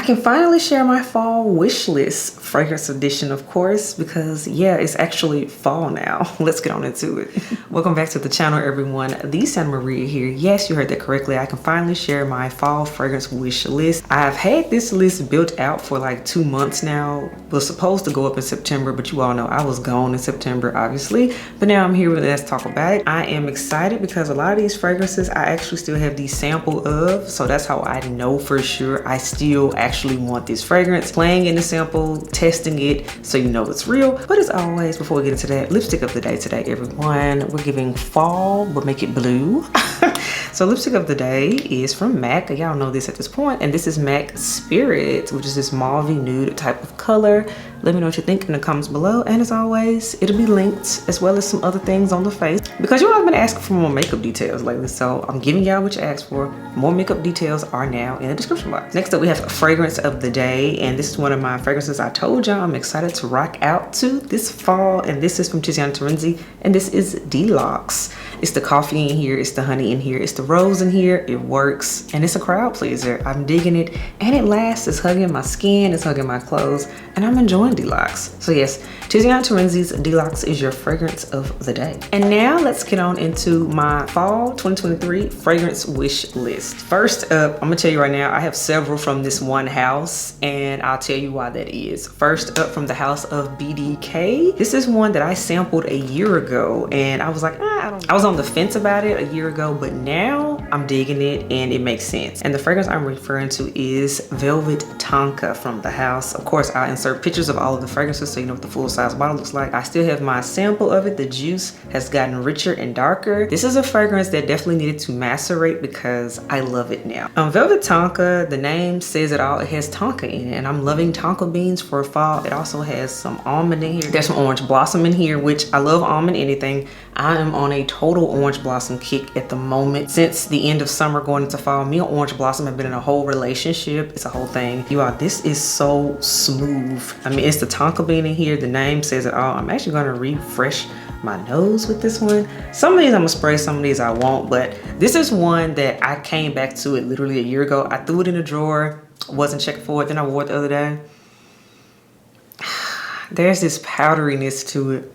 can finally share my fall wish list, fragrance edition, of course, because yeah, it's actually fall now. Let's get on into it. Welcome back to the channel, everyone. The Santa Maria here. Yes, you heard that correctly. I can finally share my fall fragrance wish list. I've had this list built out for like 2 months now. It was supposed to go up in September, but you all know I was gone in September, obviously. But now I'm here with Let's Talk About It. I am excited because a lot of these fragrances I actually still have the sample of, so that's how I know for sure I still actually want this fragrance. Playing in the sample, testing it, so you know it's real. But as always, before we get into that, lipstick of the day today, everyone. We're giving fall, but make it blue. So lipstick of the day is from MAC. Y'all know this at this point, and this is MAC Spirit, which is this mauve nude type of color. Let me know what you think in the comments below, and as always, it'll be linked as well as some other things on the face because you all have been asking for more makeup details lately, so I'm giving y'all what you asked for. More makeup details are now in the description box. Next up, we have fragrance of the day, and this is one of my fragrances I told y'all I'm excited to rock out to this fall, and this is from Tiziana Terenzi, and this is Deluxe. It's the coffee in here, it's the honey in here, it's the rose in here. It works, and it's a crowd pleaser. I'm digging it, and it lasts. It's hugging my skin, it's hugging my clothes, and I'm enjoying Deluxe. So yes, Tiziana Terenzi's Deluxe is your fragrance of the day. And now let's get on into my fall 2023 fragrance wish list. First up, I'm gonna tell you right now, I have several from this one house, and I'll tell you why that is. First up, from the house of BDK. This is one that I sampled a year ago, and I was like, I was on the fence about it a year ago, but now I'm digging it and it makes sense. And the fragrance I'm referring to is Velvet Tonka from the house. Of course, I'll insert pictures of all of the fragrances so you know what the full size bottle looks like. I still have my sample of it. The juice has gotten richer and darker. This is a fragrance that definitely needed to macerate because I love it now. Velvet Tonka, the name says it all. It has tonka in it, and I'm loving tonka beans for fall. It also has some almond in here. There's some orange blossom in here, which I love almond anything. I am on a total orange blossom kick at the moment. Since the end of summer going into fall, me and orange blossom have been in a whole relationship. It's a whole thing. You all, this is so smooth. I mean, it's the tonka bean in here. The name says it all. I'm actually gonna refresh my nose with this one. Some of these I'm gonna spray, some of these I won't, but this is one that I came back to it literally a year ago. I threw it in a drawer, wasn't checking for it, then I wore it the other day. There's this powderiness to it.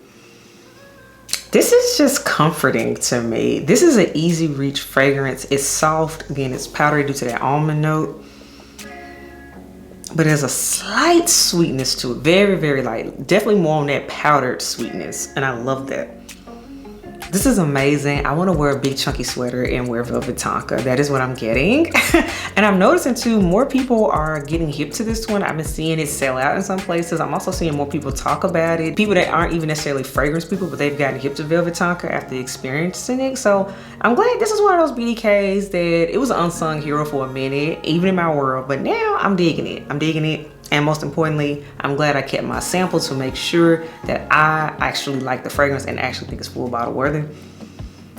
This is just comforting to me. This is an easy reach fragrance. It's soft. Again, it's powdery due to that almond note. But there's a slight sweetness to it. Very, very light. Definitely more on that powdered sweetness. And I love that. This is amazing. I want to wear a big chunky sweater and wear Velvet Tonka. That is what I'm getting. And I'm noticing too, more people are getting hip to this one. I've been seeing it sell out in some places. I'm also seeing more people talk about it. People that aren't even necessarily fragrance people, but they've gotten hip to Velvet Tonka after experiencing it. So I'm glad this is one of those BDKs that it was an unsung hero for a minute, even in my world. But now I'm digging it. I'm digging it. And most importantly, I'm glad I kept my sample to make sure that I actually like the fragrance and actually think it's full bottle worthy.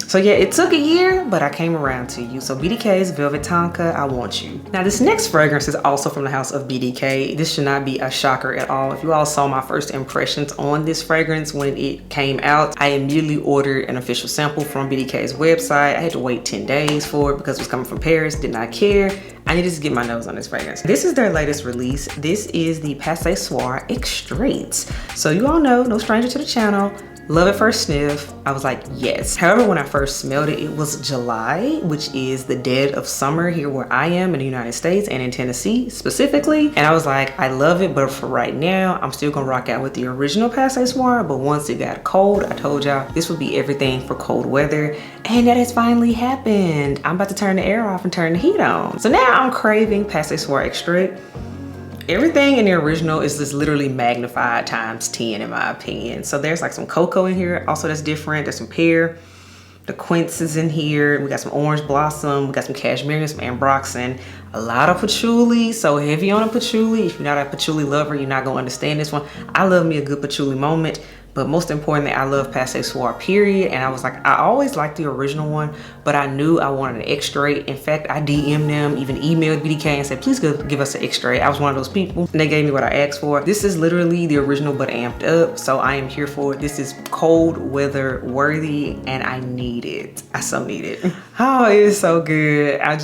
So yeah, it took a year, but I came around to you. So BDK's Velvet Tonka, I want you. Now this next fragrance is also from the house of BDK. This should not be a shocker at all. If you all saw my first impressions on this fragrance when it came out, I immediately ordered an official sample from BDK's website. I had to wait 10 days for it because it was coming from Paris, did not care. I needed to get my nose on this fragrance. This is their latest release. This is the Passé Soir Extrait. So you all know, no stranger to the channel, love at first sniff. I was like, yes. However, when I first smelled it, it was July, which is the dead of summer here where I am in the United States and in Tennessee specifically. And I was like, I love it, but for right now, I'm still gonna rock out with the original Passé Soir. But once it got cold, I told y'all this would be everything for cold weather. And that has finally happened. I'm about to turn the air off and turn the heat on. So now I'm craving Passé Soir Extrait. Everything in the original is just literally magnified times 10 in my opinion. So there's like some cocoa in here also that's different. There's some pear, the quince is in here. We got some orange blossom, we got some cashmere, some ambroxan, a lot of patchouli, so heavy on a patchouli. If you're not a patchouli lover, you're not gonna understand this one. I love me a good patchouli moment. But most importantly, I love Passé Soir, period. And I was like, I always liked the original one, but I knew I wanted an Extrait. In fact, I DM'd them, even emailed BDK and said, please give us an Extrait. I was one of those people, and they gave me what I asked for. This is literally the original, but amped up. So I am here for it. This is cold weather worthy, and I need it. I so need it. Oh, it is so good. I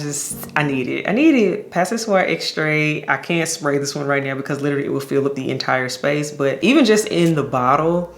need it. I need it. Passoir Extrait. I can't spray this one right now because literally it will fill up the entire space. But even just in the bottle,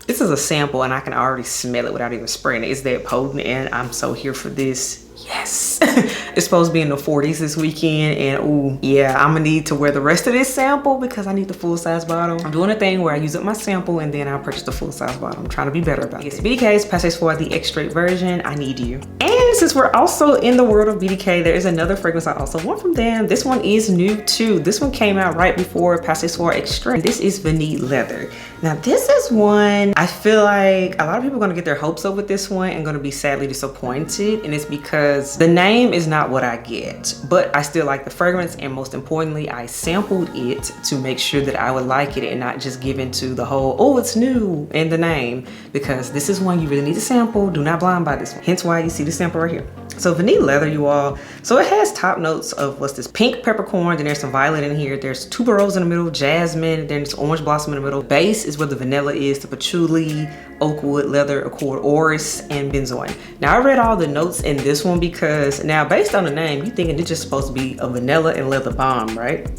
this is a sample and I can already smell it without even spraying it. It's that potent and I'm so here for this. Yes. It's supposed to be in the 40s this weekend and ooh, yeah, I'm gonna need to wear the rest of this sample because I need the full size bottle. I'm doing a thing where I use up my sample and then I'll purchase the full size bottle. I'm trying to be better about it. BDK's Passoir the Extrait version, I need you. And since we're also in the world of BDK, there is another fragrance I also want from them. This one is new too. This one came out right before Passoir Extrait. This is Vanille Leather. Now this is one I feel like a lot of people are gonna get their hopes up with this one and gonna be sadly disappointed, and it's because the name is not what I get, but I still like the fragrance, and most importantly I sampled it to make sure that I would like it and not just give into the whole oh it's new and the name, because this is one you really need to sample. Do not blind buy this one, hence why you see the sample right here. So Vanille Leather, you all, so it has top notes of what's this, pink peppercorn, then there's some violet in here, there's tuberose in the middle, jasmine, then there's orange blossom in the middle. Base is where the vanilla is, the patchouli, oakwood, leather, accord, orris, and benzoin. Now I read all the notes in this one because now based on the name, you thinking it's just supposed to be a vanilla and leather bomb, right?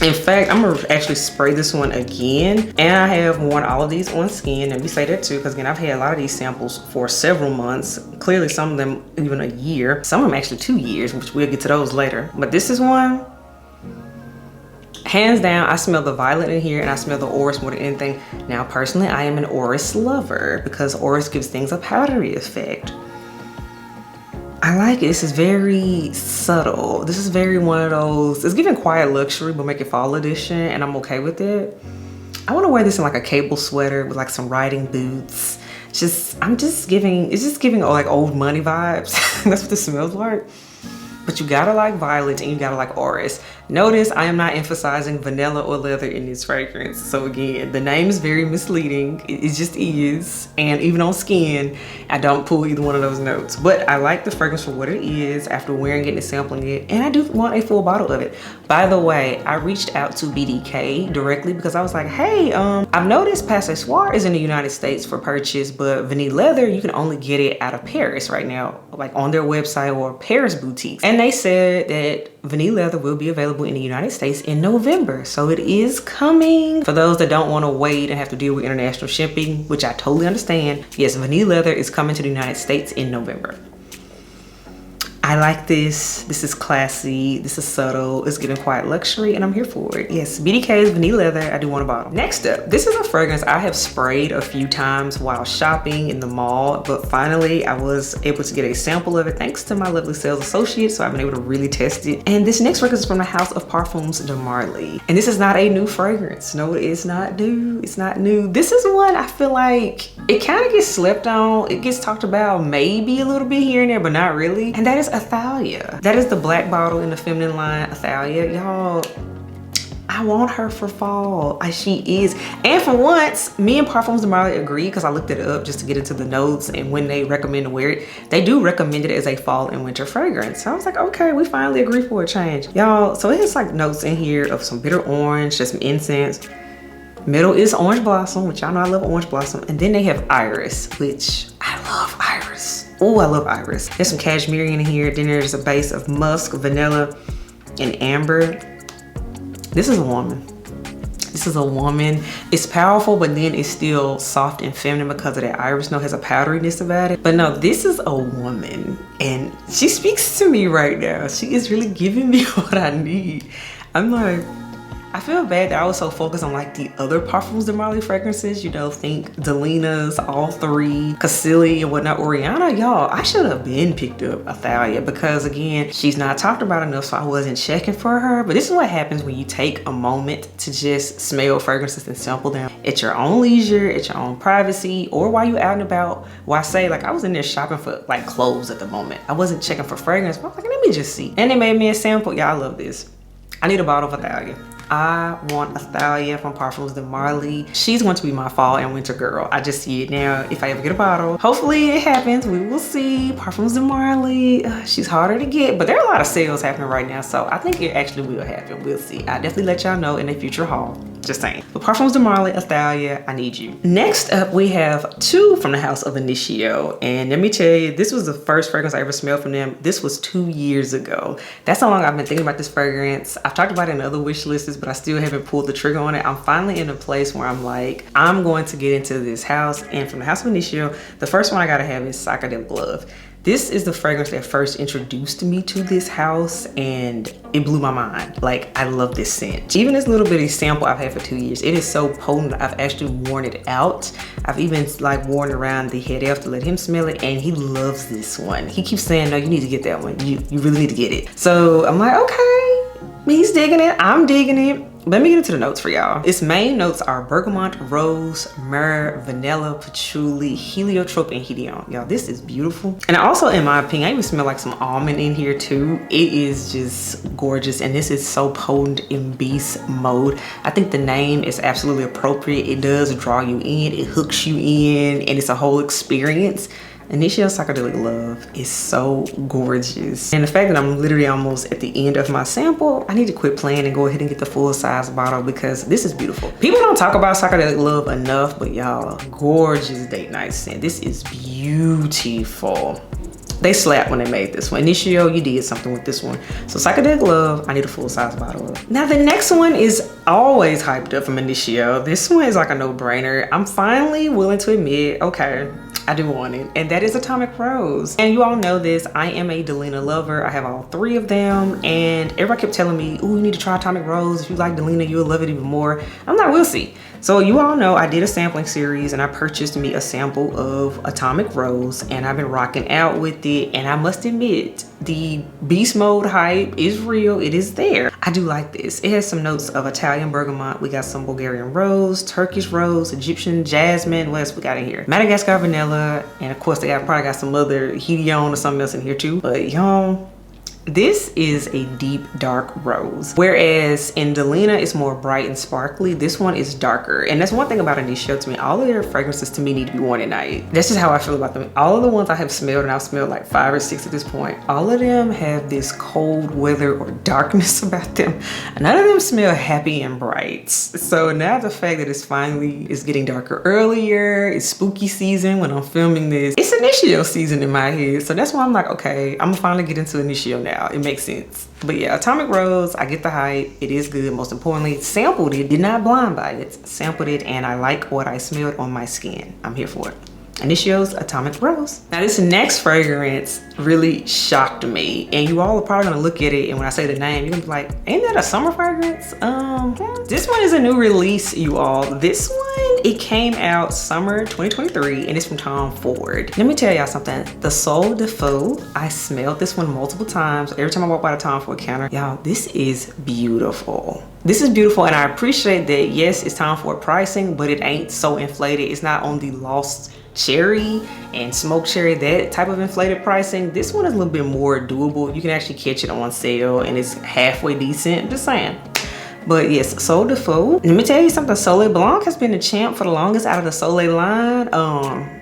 In fact, I'm gonna actually spray this one again, and I have worn all of these on skin, and we say that too because again I've had a lot of these samples for several months, clearly some of them even a year, some of them actually 2 years, which we'll get to those later. But this is one, hands down, I smell the violet in here and I smell the orris more than anything. Now personally I am an orris lover because orris gives things a powdery effect. I like it. This is very subtle. This is very one of those, it's giving quiet luxury but make it fall edition, and I'm okay with it. I want to wear this in like a cable sweater with like some riding boots. It's just giving like old money vibes. That's what this smells like. But you gotta like violet and you gotta like orris. Notice I am not emphasizing vanilla or leather in this fragrance. So again, the name is very misleading. It just is. And even on skin, I don't pull either one of those notes. But I like the fragrance for what it is after wearing it and sampling it. And I do want a full bottle of it. By the way, I reached out to BDK directly because I was like, hey, I've noticed Passoir is in the United States for purchase, but Vanille Leather, you can only get it out of Paris right now, like on their website or Paris boutiques. And they said that Vanille Leather will be available in the United States in November. So it is coming. For those that don't want to wait and have to deal with international shipping, which I totally understand, yes, Vanille Leather is coming to the United States in November. I like this. This is classy. This is subtle. It's giving quiet luxury and I'm here for it. Yes, BDK's Vanille Leather. I do want a bottle. Next up, this is a fragrance I have sprayed a few times while shopping in the mall, but finally I was able to get a sample of it thanks to my lovely sales associate, so I've been able to really test it. And this next fragrance is from the House of Parfums de Marly. And this is not a new fragrance. No, it's not new. It's not new. This is one I feel like it kind of gets slept on. It gets talked about maybe a little bit here and there, but not really. And that is Athalia. That is the black bottle in the feminine line, Athalia. Y'all, I want her for fall. She is. And for once, me and Parfums de Marly agree because I looked it up just to get into the notes, and when they recommend to wear it, they do recommend it as a fall and winter fragrance. So I was like, okay, we finally agree for a change. Y'all, so it has like notes in here of some bitter orange, just some incense. Middle is orange blossom, which y'all know I love orange blossom. And then they have iris, which I love iris. Oh, I love iris. There's some cashmere in here. Then there's a base of musk, vanilla, and amber. This is a woman. This is a woman. It's powerful, but then it's still soft and feminine because of that iris note. Has a powderiness about it. But no, this is a woman and she speaks to me right now. She is really giving me what I need. I'm like, I feel bad that I was so focused on like the other Parfums de Marly fragrances, you know, think Delina's, all three, Cassili and whatnot, Oriana. Y'all, I should have been picked up Athalia because again, she's not talked about enough, so I wasn't checking for her. But this is what happens when you take a moment to just smell fragrances and sample them at your own leisure, at your own privacy, or while you're out and about. Well, I say like I was in there shopping for like clothes at the moment. I wasn't checking for fragrance, but I was like, let me just see. And they made me a sample. Y'all, I love this. I need a bottle of Athalia. I want Athalia from Parfums de Marly. She's going to be my fall and winter girl. I just see it now. If I ever get a bottle, hopefully it happens. We will see. Parfums de Marly. She's harder to get, but there are a lot of sales happening right now, so I think it actually will happen. We'll see. I'll definitely let y'all know in a future haul. Just saying. The Parfums de Marley, Athalia, I Need You. Next up, we have two from the house of Initio. And let me tell you, this was the first fragrance I ever smelled from them. This was 2 years ago. That's how long I've been thinking about this fragrance. I've talked about it in other wish lists, but I still haven't pulled the trigger on it. I'm finally in a place where I'm like, I'm going to get into this house. And from the house of Initio, the first one I gotta have is Psychedelic Love. This is the fragrance that first introduced me to this house, and it blew my mind. Like, I love this scent. Even this little bitty sample I've had for 2 years, it is so potent. I've actually worn it out. I've even like worn around the head elf to let him smell it, and he loves this one. He keeps saying, no, you need to get that one. You really need to get it. So I'm like, okay, he's digging it, I'm digging it. Let me get into the notes for y'all. Its main notes are bergamot, rose, myrrh, vanilla, patchouli, heliotrope, and hedione. Y'all, this is beautiful. And also, in my opinion, I even smell like some almond in here too. It is just gorgeous, and this is so potent in beast mode. I think the name is absolutely appropriate. It does draw you in, it hooks you in, and it's a whole experience. Initio Psychedelic Love is so gorgeous. And the fact that I'm literally almost at the end of my sample, I need to quit playing and go ahead and get the full size bottle because this is beautiful. People don't talk about Psychedelic Love enough, but y'all, gorgeous date night scent. This is beautiful. They slapped when they made this one. Initio, you did something with this one. So Psychedelic Love, I need a full size bottle of. Now the next one is always hyped up from Initio. This one is like a no-brainer. I'm finally willing to admit, okay, I do want it, and that is Atomic Rose. And you all know this, I am a Delina lover. I have all 3 of them, and everybody kept telling me, ooh, you need to try Atomic Rose. If you like Delina, you'll love it even more. I'm like, we'll see. So you all know I did a sampling series, and I purchased me a sample of Atomic Rose, and I've been rocking out with it. And I must admit, the beast mode hype is real, it is there. I do like this. It has some notes of Italian bergamot. We got some Bulgarian rose, Turkish rose, Egyptian jasmine. What else we got in here? Madagascar vanilla, and of course they probably got some other hedione or something else in here too. But y'all, this is a deep dark rose, whereas in Delina it's more bright and sparkly. This one is darker, and that's one thing about Initio to me. All of their fragrances to me need to be worn at night. That's just how I feel about them. All of the ones I have smelled, and I've smelled like 5 or 6 at this point, all of them have this cold weather or darkness about them. None of them smell happy and bright. So now the fact that it's getting darker earlier, it's spooky season when I'm filming this, it's Initio season in my head. So that's why I'm like, okay, I'm gonna finally get into Initio now. It makes sense. But yeah, Atomic Rose, I get the hype. It is good. Most importantly, sampled it, did not blind buy it. Sampled it, and I like what I smelled on my skin. I'm here for it. Initio's Atomic Rose. Now this next fragrance really shocked me, and you all are probably gonna look at it, and when I say the name, you're gonna be like, ain't that a summer fragrance? This one is a new release, you all. This one, it came out summer 2023, and it's from Tom Ford. Let me tell y'all something. The Soleil de Feu, I smelled this one multiple times. Every time I walk by the Tom Ford counter, y'all, this is beautiful. This is beautiful, and I appreciate that, yes, it's Tom Ford pricing, but it ain't so inflated. It's not on the Lost Cherry and Smoked Cherry, that type of inflated pricing. This one is a little bit more doable. You can actually catch it on sale, and it's halfway decent, just saying. But yes, Soleil de Feu. Let me tell you something, Soleil Blanc has been the champ for the longest out of the Soleil line.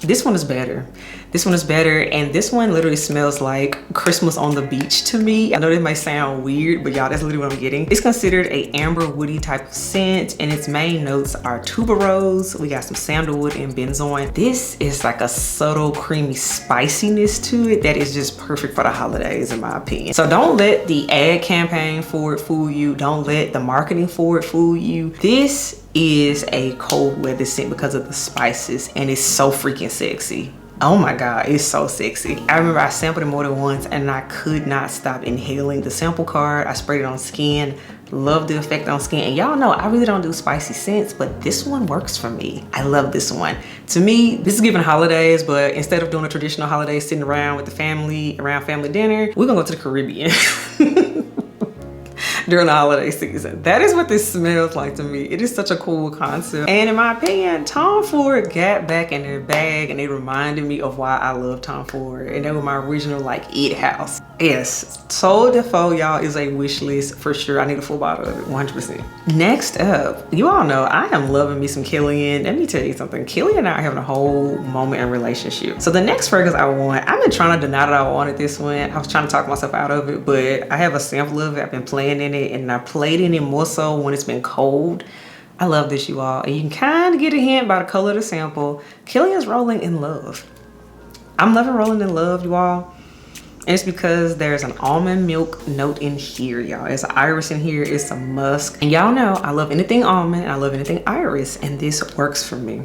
This one is better. This one is better, and this one literally smells like Christmas on the beach to me. I know this might sound weird, but y'all, that's literally what I'm getting. It's considered a amber woody type of scent, and its main notes are tuberose. We got some sandalwood and benzoin. This is like a subtle creamy spiciness to it that is just perfect for the holidays in my opinion. So don't let the ad campaign for it fool you. Don't let the marketing for it fool you. This is a cold weather scent because of the spices, and it's so freaking sexy. Oh my God, it's so sexy. I remember I sampled it more than once, and I could not stop inhaling the sample card. I sprayed it on skin, love the effect on skin. And y'all know I really don't do spicy scents, but this one works for me. I love this one. To me, this is giving holidays, but instead of doing a traditional holiday sitting around with the family, around family dinner, we're gonna go to the Caribbean. During the holiday season. That is what this smells like to me. It is such a cool concept. And in my opinion, Tom Ford got back in their bag, and they reminded me of why I love Tom Ford. And they were my original like it house. Yes, Soleil de Feu, y'all, is a wish list for sure. I need a full bottle of it, 100%. Next up, you all know I am loving me some Kilian. Let me tell you something. Kilian and I are having a whole moment in relationship. So the next fragrance I want, I've been trying to deny that I wanted this one. I was trying to talk myself out of it, but I have a sample of it. I've been playing in it. it, and I played in it more so when it's been cold. I love this, you all. And you can kind of get a hint by the color of the sample. Kilian's Rolling in Love. I'm loving Rolling in Love, you all. And it's because there's an almond milk note in here, y'all. There's an iris in here, it's a musk. And y'all know I love anything almond, and I love anything iris, and this works for me.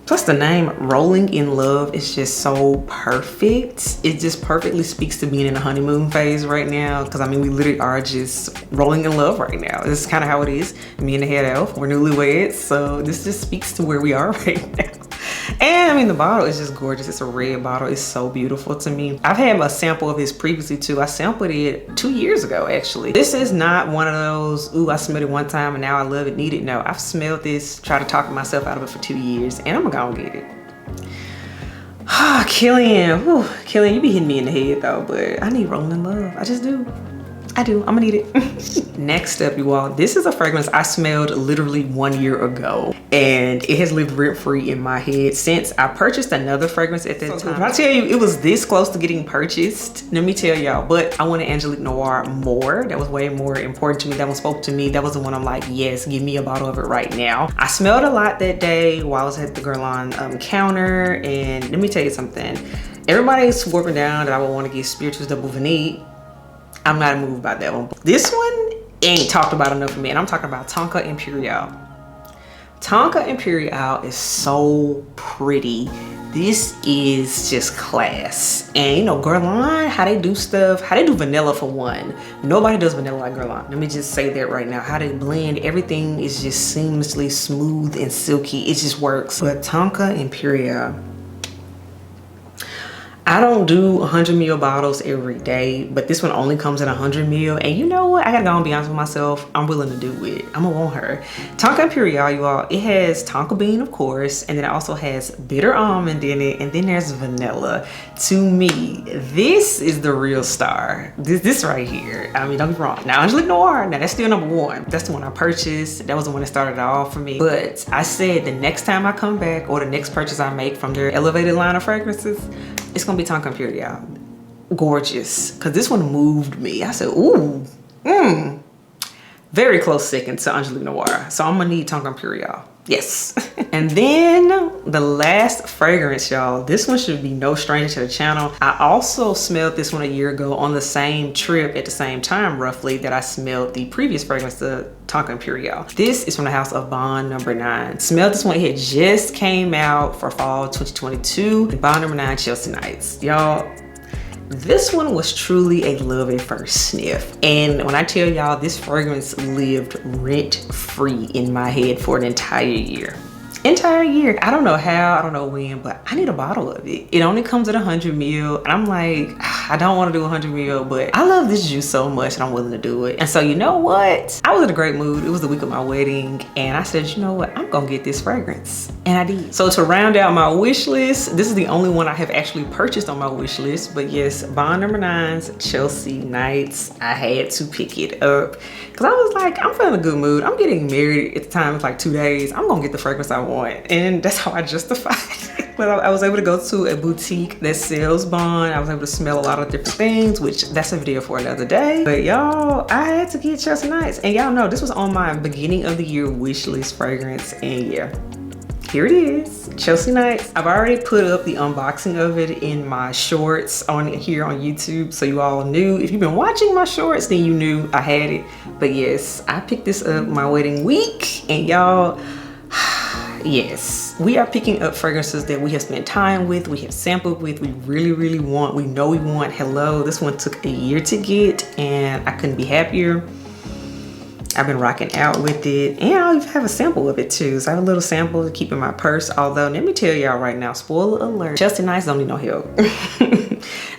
Plus the name Rolling in Love is just so perfect. It just perfectly speaks to being in a honeymoon phase right now. Cause I mean, we literally are just rolling in love right now. This is kind of how it is. Me and the head elf, we're newlyweds. So this just speaks to where we are right now. And I mean, the bottle is just gorgeous. It's a red bottle. It's so beautiful to me. I've had a sample of this previously too. I sampled it 2 years ago, actually. This is not one of those, ooh, I smelled it one time and now I love it, need it. No, I've smelled this, tried to talk myself out of it for 2 years, and I'm gonna get it. Kilian, whew, Kilian, you be hitting me in the head though, but I need Rolling in Love. I just do. I do, I'm gonna need it. Next up, you all, this is a fragrance I smelled literally 1 year ago, and it has lived rent-free in my head since I purchased another fragrance at that time. When I tell you it was this close to getting purchased, let me tell y'all, but I wanted Angelique Noir more. That was way more important to me. That one spoke to me. That was the one I'm like, yes, give me a bottle of it right now. I smelled a lot that day while I was at the Guerlain counter, and let me tell you something. Everybody's swerving down that I would want to get Spirituous Double Vanille. I'm not moved by that one. This one ain't talked about enough for me, and I'm talking about Tonka Imperiale. Tonka Imperiale is so pretty. This is just class. And you know, Guerlain, how they do stuff, how they do vanilla for one. Nobody does vanilla like Guerlain. Let me just say that right now. How they blend, everything is just seamlessly smooth and silky. It just works. But Tonka Imperiale, I don't do 100 ml bottles every day, but this one only comes in 100 ml. And you know what? I gotta go and be honest with myself. I'm willing to do it. I'm gonna want her. Tonka Imperiale, you all, it has tonka bean, of course, and then it also has bitter almond in it, and then there's vanilla. To me, this is the real star. This right here. I mean, don't get me wrong. Now, Angelique Noir, now that's still number one. That's the one I purchased. That was the one that started it all for me. But I said the next time I come back, or the next purchase I make from their elevated line of fragrances, it's gonna be Tonka Imperiale. Gorgeous. Cause this one moved me. I said, ooh, very close second to Angelique Noir. So I'm gonna need Tonka Imperiale. Yes. And then the last fragrance, y'all. This one should be no stranger to the channel. I also smelled this one a year ago on the same trip at the same time, roughly, that I smelled the previous fragrance, the Tonka Imperiale. This is from the house of Bond Number 9. Smelled this one, it had just came out for fall 2022. Bond Number 9 Chelsea Nights. Y'all, this one was truly a love at first sniff. And when I tell y'all, this fragrance lived rent-free in my head for an entire year. I don't know how, I don't know when, but I need a bottle of it. It only comes at 100 ml, and I'm like, I don't want to do 100 ml, but I love this juice so much and I'm willing to do it. And so you know what? I was in a great mood. It was the week of my wedding, and I said, you know what? I'm gonna get this fragrance. And I did. So to round out my wish list, this is the only one I have actually purchased on my wish list, but yes, Bond Number 9's Chelsea Nights. I had to pick it up because I was like, I'm feeling a good mood. I'm getting married at the time, it's like 2 days. I'm gonna get the fragrance I want. And that's how I justified it. But I was able to go to a boutique that sells Bond. I was able to smell a lot of different things, which that's a video for another day. But y'all, I had to get Chelsea Nights. And y'all know this was on my beginning of the year wish list fragrance. And yeah, here it is, Chelsea Nights. I've already put up the unboxing of it in my shorts on here on YouTube, so you all knew. If you've been watching my shorts, then you knew I had it. But yes, I picked this up my wedding week, and y'all, yes, we are picking up fragrances that we have spent time with, we have sampled with, we really want, we know we want. Hello, this one took a year to get, and I couldn't be happier. I've been rocking out with it, and I have a sample of it too. So I have a little sample to keep in my purse. Although, let me tell y'all right now, spoiler alert, Chelsea Nights don't need no help.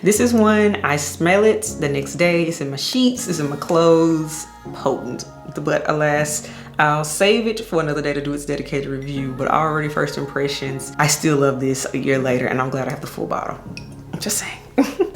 This is one, I smell it the next day. It's in my sheets, it's in my clothes, potent. But alas, I'll save it for another day to do its dedicated review. But already first impressions, I still love this a year later, and I'm glad I have the full bottle. I'm just saying.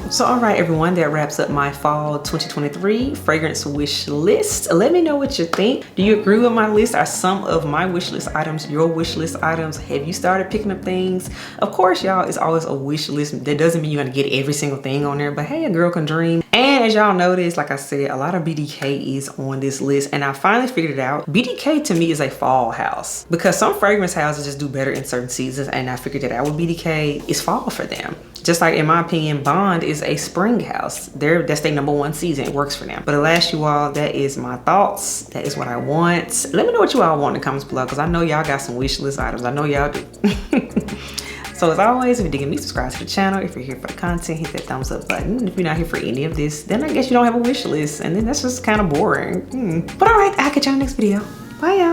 So all right, everyone, that wraps up my fall 2023 fragrance wish list. Let me know what you think. Do you agree with my list? Are some of my wish list items your wish list items? Have you started picking up things? Of course, y'all, it's always a wish list. That doesn't mean you're gonna get every single thing on there, but hey, a girl can dream. And And as y'all noticed, like I said, a lot of BDK is on this list, and I finally figured it out. BDK to me is a fall house because some fragrance houses just do better in certain seasons, and I figured it out with BDK. It's fall for them. Just like in my opinion, Bond is a spring house. That's their #1 season. It works for them. But alas, you all, that is my thoughts. That is what I want. Let me know what you all want in the comments below, because I know y'all got some wish list items. I know y'all do. So as always, if you're digging me, subscribe to the channel. If you're here for the content, hit that thumbs up button. If you're not here for any of this, then I guess you don't have a wish list, and then that's just kind of boring. But all right, I'll catch y'all in the next video. Bye, y'all.